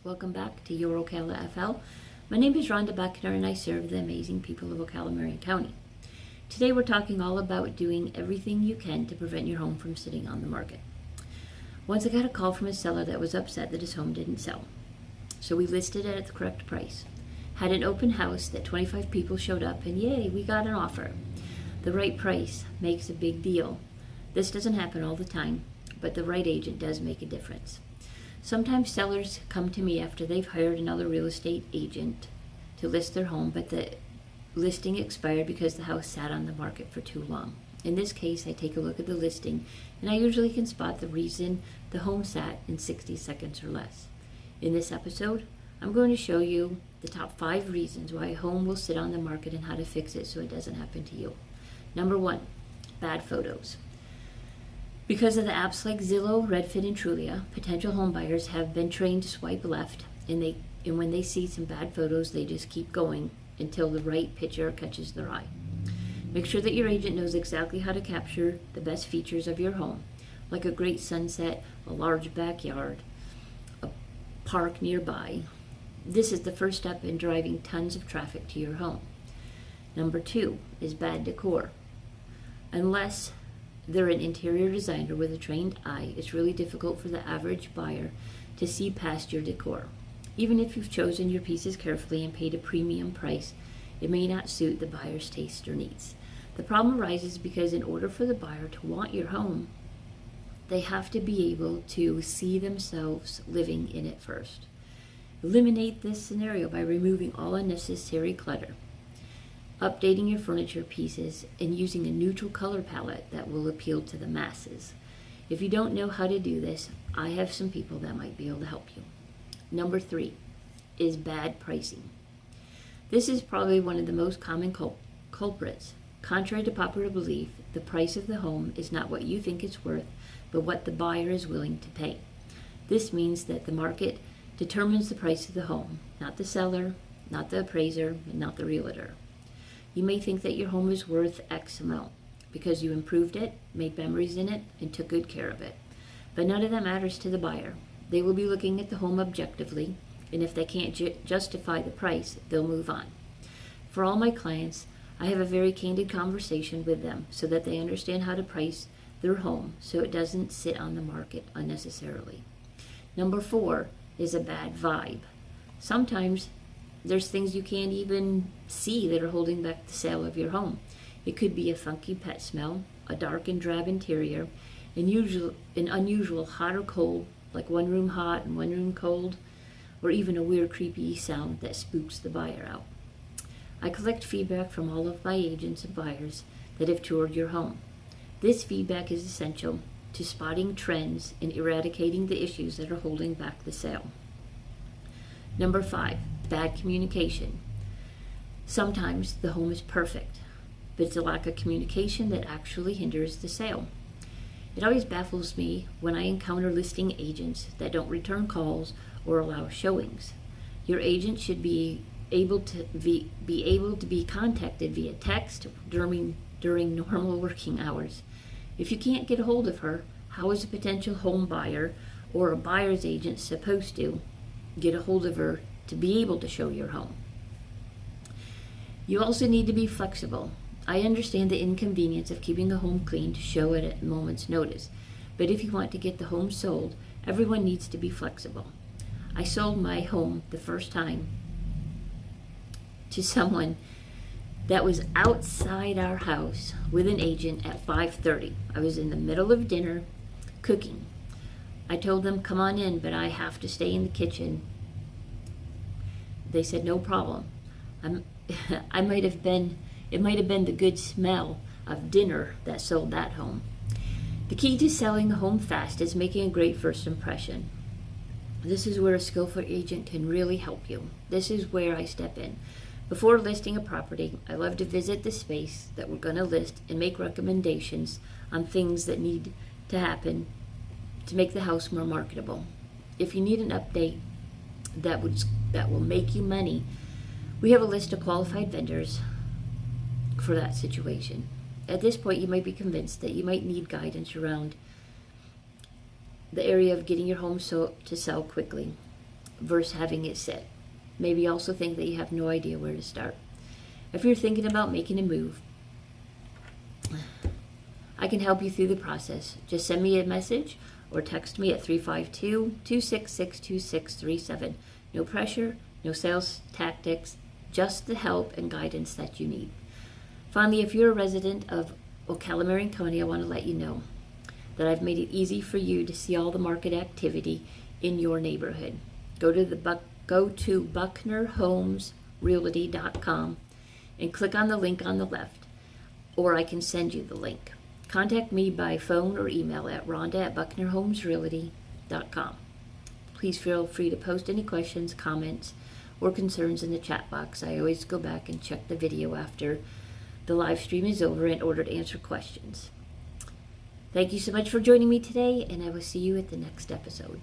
Welcome back to your Ocala FL. My name is Rhonda Buckner and I serve the amazing people of Ocala, Marion County. Today we're talking all about doing everything you can to prevent your home from sitting on the market. Once I got a call from a seller that was upset that his home didn't sell. So we listed it at the correct price. Had an open house that 25 people showed up and yay, we got an offer. The right price makes a big deal. This doesn't happen all the time, but the right agent does make a difference. Sometimes sellers come to me after they've hired another real estate agent to list their home, but the listing expired because the house sat on the market for too long. In this case, I take a look at the listing and I usually can spot the reason the home sat in 60 seconds or less. In this episode, I'm going to show you the top 5 reasons why a home will sit on the market and how to fix it so it doesn't happen to you. Number 1, bad photos. Because of the apps like Zillow, Redfin, and Trulia, potential home buyers have been trained to swipe left, and when they see some bad photos, they just keep going until the right picture catches their eye. Make sure that your agent knows exactly how to capture the best features of your home, like a great sunset, a large backyard, a park nearby. This is the first step in driving tons of traffic to your home. Number 2 is bad decor. Unless they're an interior designer with a trained eye, it's really difficult for the average buyer to see past your decor. Even if you've chosen your pieces carefully and paid a premium price, it may not suit the buyer's taste or needs. The problem arises because in order for the buyer to want your home, they have to be able to see themselves living in it first. Eliminate this scenario by removing all unnecessary clutter, updating your furniture pieces, and using a neutral color palette that will appeal to the masses. If you don't know how to do this, I have some people that might be able to help you. Number 3 is bad pricing. This is probably one of the most common culprits. Contrary to popular belief, the price of the home is not what you think it's worth, but what the buyer is willing to pay. This means that the market determines the price of the home, not the seller, not the appraiser, and not the realtor. You may think that your home is worth X amount because you improved it, made memories in it, and took good care of it. But none of that matters to the buyer. They will be looking at the home objectively, and if they can't justify the price, they'll move on. For all my clients, I have a very candid conversation with them so that they understand how to price their home so it doesn't sit on the market unnecessarily. Number 4 is a bad vibe. Sometimes there's things you can't even see that are holding back the sale of your home. It could be a funky pet smell, a dark and drab interior, an unusual hot or cold, like one room hot and one room cold, or even a weird creepy sound that spooks the buyer out. I collect feedback from all of my agents and buyers that have toured your home. This feedback is essential to spotting trends and eradicating the issues that are holding back the sale. Number 5, bad communication. Sometimes the home is perfect, but it's a lack of communication that actually hinders the sale. It always baffles me when I encounter listing agents that don't return calls or allow showings. Your agent should be able to be contacted via text during normal working hours. If you can't get a hold of her, how is a potential home buyer or a buyer's agent supposed to get a hold of her to be able to show your home? You also need to be flexible. I understand the inconvenience of keeping the home clean to show it at a moment's notice, but if you want to get the home sold, everyone needs to be flexible. I sold my home the first time to someone that was outside our house with an agent at 5:30. I was in the middle of dinner cooking. I told them, come on in, but I have to stay in the kitchen. They said, no problem. It might have been the good smell of dinner that sold that home. The key to selling a home fast is making a great first impression. This is where a skillful agent can really help you. This is where I step in. Before listing a property, I love to visit the space that we're going to list and make recommendations on things that need to happen to make the house more marketable. If you need an update that will make you money, we have a list of qualified vendors for that situation. At this point, you might be convinced that you might need guidance around the area of getting your home to sell quickly. versus having it sit. Maybe also think that you have no idea where to start. If you're thinking about making a move, I can help you through the process. Just send me a message or text me at 352-266-2637. No pressure, no sales tactics, just the help and guidance that you need. Finally, if you're a resident of Ocala, Marion County, I want to let you know that I've made it easy for you to see all the market activity in your neighborhood. Go to bucknerhomesrealty.com and click on the link on the left, or I can send you the link. Contact me by phone or email at rhonda@bucknerhomesrealty.com. Please feel free to post any questions, comments, or concerns in the chat box. I always go back and check the video after the live stream is over in order to answer questions. Thank you so much for joining me today, and I will see you at the next episode.